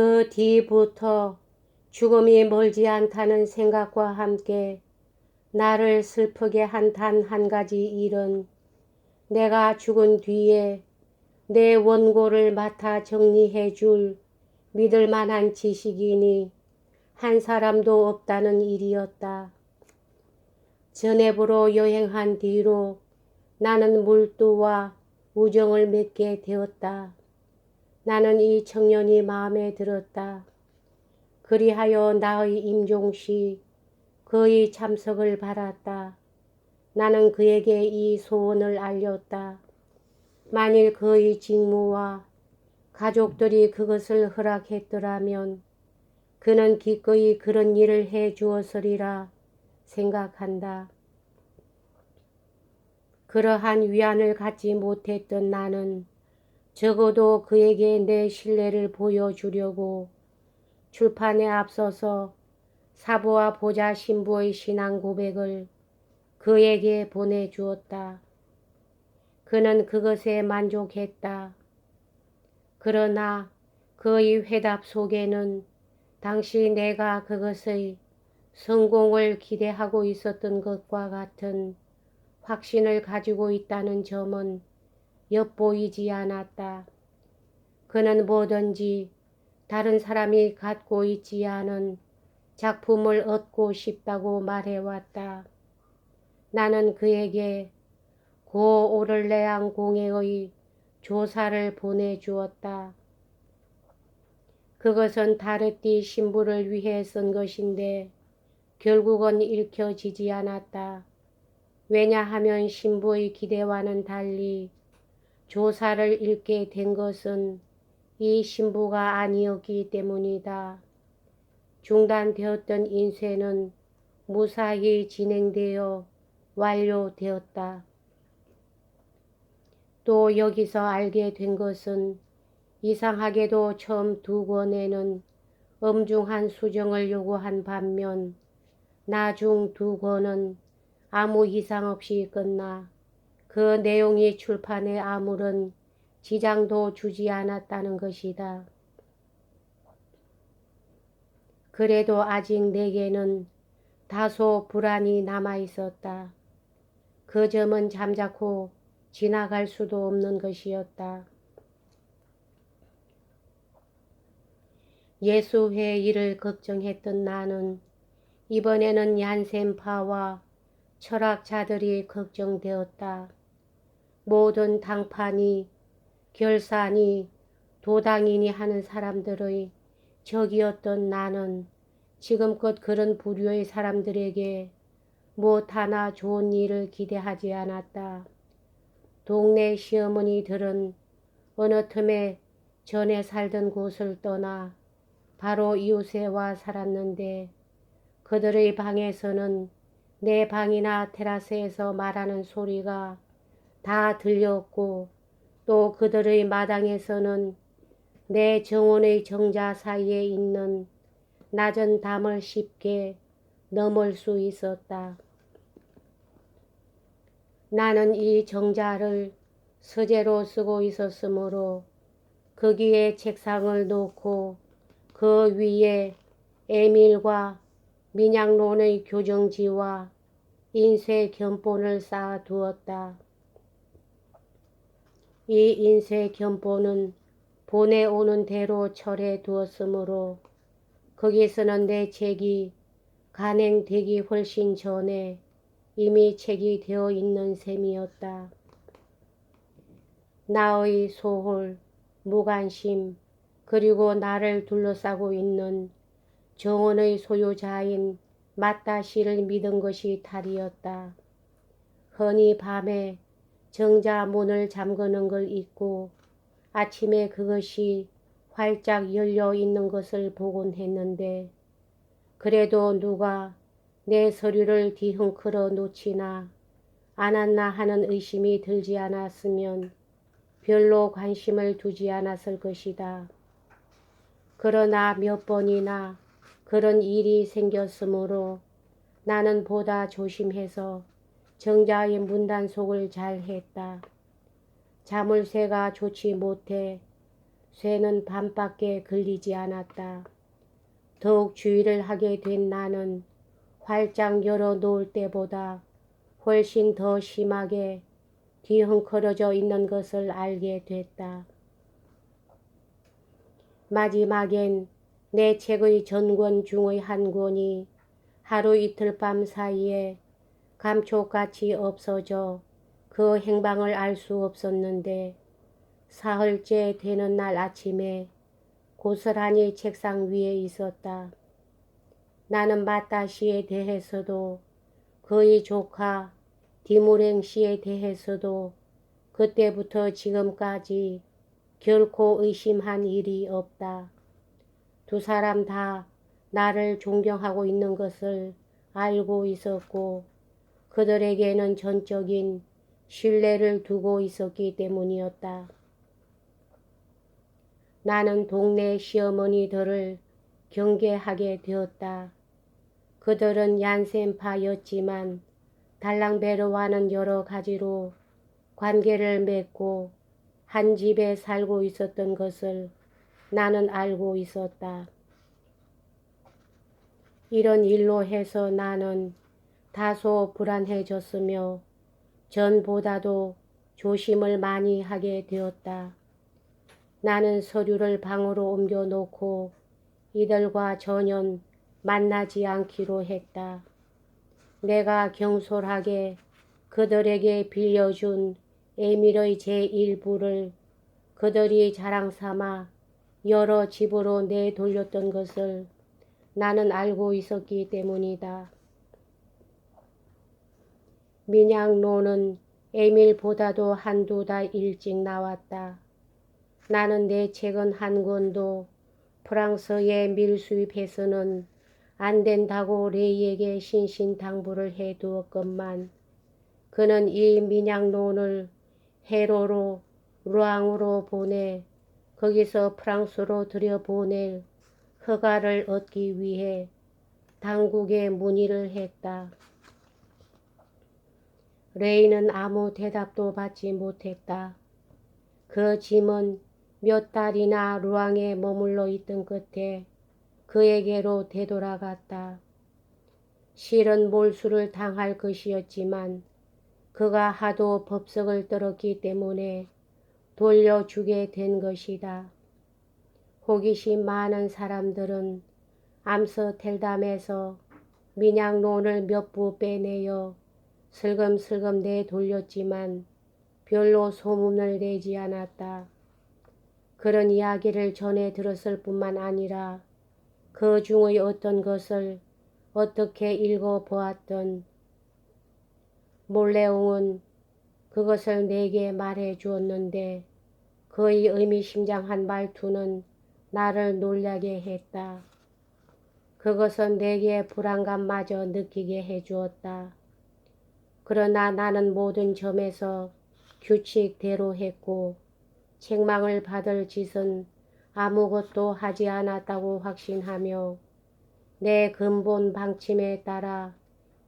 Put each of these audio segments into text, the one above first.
그 뒤부터 죽음이 멀지 않다는 생각과 함께 나를 슬프게 한 단 한 가지 일은 내가 죽은 뒤에 내 원고를 맡아 정리해 줄 믿을 만한 지식인이 한 사람도 없다는 일이었다. 전해부로 여행한 뒤로 나는 물두와 우정을 맺게 되었다. 나는 이 청년이 마음에 들었다. 그리하여 나의 임종시 그의 참석을 바랐다. 나는 그에게 이 소원을 알렸다. 만일 그의 직무와 가족들이 그것을 허락했더라면 그는 기꺼이 그런 일을 해 주었으리라 생각한다. 그러한 위안을 갖지 못했던 나는 적어도 그에게 내 신뢰를 보여주려고 출판에 앞서서 사부와 보좌 신부의 신앙 고백을 그에게 보내주었다. 그는 그것에 만족했다. 그러나 그의 회답 속에는 당시 내가 그것의 성공을 기대하고 있었던 것과 같은 확신을 가지고 있다는 점은 엿보이지 않았다. 그는 뭐든지 다른 사람이 갖고 있지 않은 작품을 얻고 싶다고 말해왔다. 나는 그에게 고 오를레앙 공회의 조사를 보내주었다. 그것은 다르띠 신부를 위해 쓴 것인데 결국은 읽혀지지 않았다. 왜냐하면 신부의 기대와는 달리 조사를 읽게 된 것은 이 신부가 아니었기 때문이다. 중단되었던 인쇄는 무사히 진행되어 완료되었다. 또 여기서 알게 된 것은 이상하게도 처음 두 권에는 엄중한 수정을 요구한 반면 나중 두 권은 아무 이상 없이 끝나 그 내용이 출판에 아무런 지장도 주지 않았다는 것이다. 그래도 아직 내게는 다소 불안이 남아있었다. 그 점은 잠자코 지나갈 수도 없는 것이었다. 예수회 일을 걱정했던 나는 이번에는 얀센파와 철학자들이 걱정되었다. 모든 당파니, 결사니, 도당이니 하는 사람들의 적이었던 나는 지금껏 그런 부류의 사람들에게 무엇 하나 좋은 일을 기대하지 않았다. 동네 시어머니들은 어느 틈에 전에 살던 곳을 떠나 바로 이웃에 와 살았는데 그들의 방에서는 내 방이나 테라스에서 말하는 소리가 다 들렸고 또 그들의 마당에서는 내 정원의 정자 사이에 있는 낮은 담을 쉽게 넘을 수 있었다. 나는 이 정자를 서재로 쓰고 있었으므로 거기에 책상을 놓고 그 위에 에밀과 민약론의 교정지와 인쇄 견본을 쌓아 두었다. 이 인쇄 견본은 보내오는 대로 철해 두었으므로 거기서는 내 책이 간행되기 훨씬 전에 이미 책이 되어 있는 셈이었다. 나의 소홀, 무관심, 그리고 나를 둘러싸고 있는 정원의 소유자인 마따씨를 믿은 것이 탈이었다. 흔히 밤에 정자 문을 잠그는 걸 잊고 아침에 그것이 활짝 열려 있는 것을 보곤 했는데 그래도 누가 내 서류를 뒤흔들어 놓지나 않았나 하는 의심이 들지 않았으면 별로 관심을 두지 않았을 것이다. 그러나 몇 번이나 그런 일이 생겼으므로 나는 보다 조심해서 정자의 문단속을 잘 했다. 자물쇠가 좋지 못해 쇠는 밤밖에 걸리지 않았다. 더욱 주의를 하게 된 나는 활짝 열어 놓을 때보다 훨씬 더 심하게 뒤엉켜져 있는 것을 알게 됐다. 마지막엔 내 책의 전권 중의 한 권이 하루 이틀 밤 사이에 감쪽같이 없어져 그 행방을 알 수 없었는데 사흘째 되는 날 아침에 고스란히 책상 위에 있었다. 나는 마따 씨에 대해서도 그의 조카 디무랭 씨에 대해서도 그때부터 지금까지 결코 의심한 일이 없다. 두 사람 다 나를 존경하고 있는 것을 알고 있었고 그들에게는 전적인 신뢰를 두고 있었기 때문이었다. 나는 동네 시어머니들을 경계하게 되었다. 그들은 얀센파였지만 달랑베르와는 여러 가지로 관계를 맺고 한 집에 살고 있었던 것을 나는 알고 있었다. 이런 일로 해서 나는 다소 불안해졌으며 전보다도 조심을 많이 하게 되었다. 나는 서류를 방으로 옮겨놓고 이들과 전혀 만나지 않기로 했다. 내가 경솔하게 그들에게 빌려준 에밀의 제1부를 그들이 자랑삼아 여러 집으로 내돌렸던 것을 나는 알고 있었기 때문이다. 민양로는 에밀보다도 한두 달 일찍 나왔다. 나는 내 책은 한 권도 프랑스에 밀수입해서는 안 된다고 레이에게 신신당부를 해두었건만 그는 이 민양론을 해로로 루앙으로 보내 거기서 프랑스로 들여보낼 허가를 얻기 위해 당국에 문의를 했다. 레이는 아무 대답도 받지 못했다. 그 짐은 몇 달이나 루앙에 머물러 있던 끝에 그에게로 되돌아갔다. 실은 몰수를 당할 것이었지만 그가 하도 법석을 떨었기 때문에 돌려주게 된 것이다. 호기심 많은 사람들은 암스텔담에서 민양론을 몇 부 빼내어 슬금슬금 내돌렸지만 별로 소문을 내지 않았다. 그런 이야기를 전해 들었을 뿐만 아니라 그 중의 어떤 것을 어떻게 읽어보았던 몰레옹은 그것을 내게 말해 주었는데 그의 의미심장한 말투는 나를 놀라게 했다. 그것은 내게 불안감마저 느끼게 해주었다. 그러나 나는 모든 점에서 규칙대로 했고 책망을 받을 짓은 아무것도 하지 않았다고 확신하며 내 근본 방침에 따라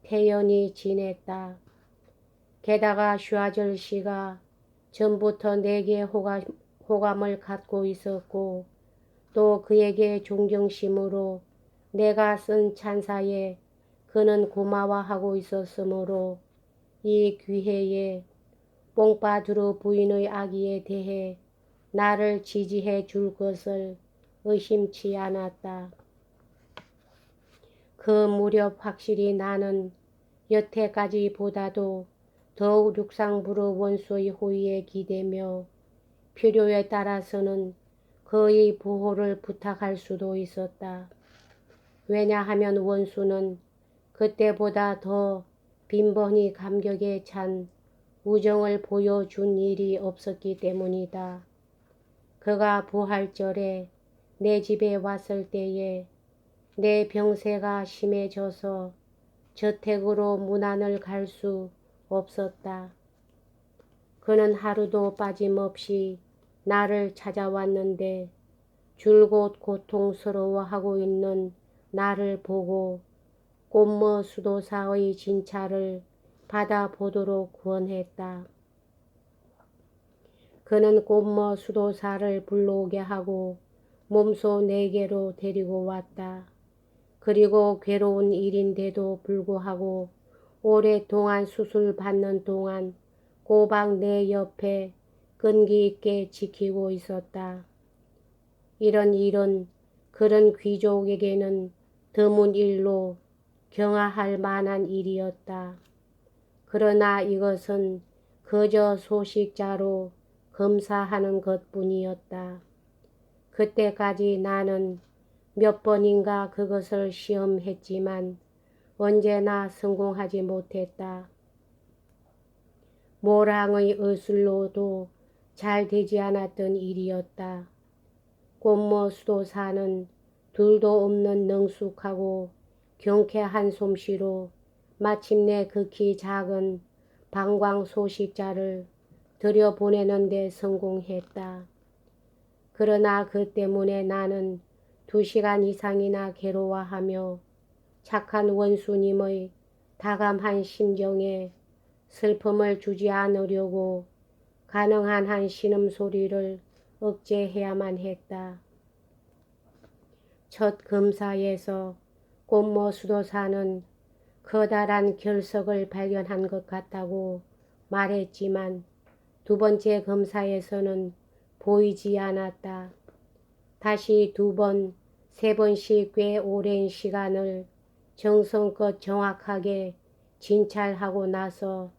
태연히 지냈다. 게다가 슈아절 씨가 전부터 내게 호감을 갖고 있었고 또 그에게 존경심으로 내가 쓴 찬사에 그는 고마워하고 있었으므로 이 기회에 뽕파두르 부인의 아기에 대해 나를 지지해 줄 것을 의심치 않았다. 그 무렵 확실히 나는 여태까지보다도 더욱 룩상부르 원수의 호의에 기대며 필요에 따라서는 그의 보호를 부탁할 수도 있었다. 왜냐하면 원수는 그때보다 더 빈번히 감격에 찬 우정을 보여준 일이 없었기 때문이다. 그가 부활절에 내 집에 왔을 때에 내 병세가 심해져서 저택으로 문안을 갈 수 없었다. 그는 하루도 빠짐없이 나를 찾아왔는데 줄곧 고통스러워하고 있는 나를 보고 꽃머 수도사의 진찰을 받아보도록 권했다. 그는 꽃모 수도사를 불러오게 하고 몸소 내게로 데리고 왔다. 그리고 괴로운 일인데도 불구하고 오랫동안 수술 받는 동안 꼬박 내 옆에 끈기 있게 지키고 있었다. 이런 일은 그런 귀족에게는 드문 일로 경하할 만한 일이었다. 그러나 이것은 그저 소식자로 검사하는 것뿐이었다. 그때까지 나는 몇 번인가 그것을 시험했지만 언제나 성공하지 못했다. 모랑의 의술로도 잘 되지 않았던 일이었다. 꽃모 수도사는 둘도 없는 능숙하고 경쾌한 솜씨로 마침내 극히 작은 방광 소식자를 들여보내는 데 성공했다. 그러나 그 때문에 나는 2시간 이상이나 괴로워하며 착한 원수님의 다감한 심정에 슬픔을 주지 않으려고 가능한 한 신음소리를 억제해야만 했다. 첫 검사에서 꽃모 수도사는 커다란 결석을 발견한 것 같다고 말했지만 2번째 검사에서는 보이지 않았다. 다시 2번, 3번씩 꽤 오랜 시간을 정성껏 정확하게 진찰하고 나서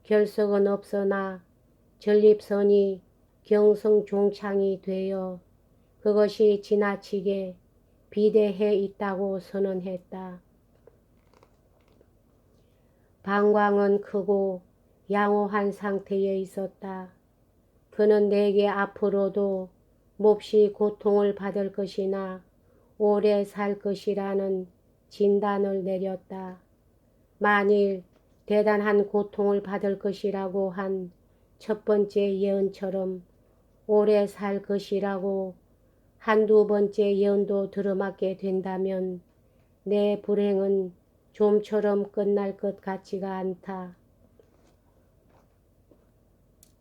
결석은 없으나 전립선이 경성종창이 되어 그것이 지나치게 비대해 있다고 선언했다. 방광은 크고 양호한 상태에 있었다. 그는 내게 앞으로도 몹시 고통을 받을 것이나 오래 살 것이라는 진단을 내렸다. 만일 대단한 고통을 받을 것이라고 한 첫 번째 예언처럼 오래 살 것이라고 1~2번째 예언도 들어맞게 된다면 내 불행은 좀처럼 끝날 것 같지가 않다.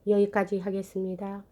여기까지 하겠습니다.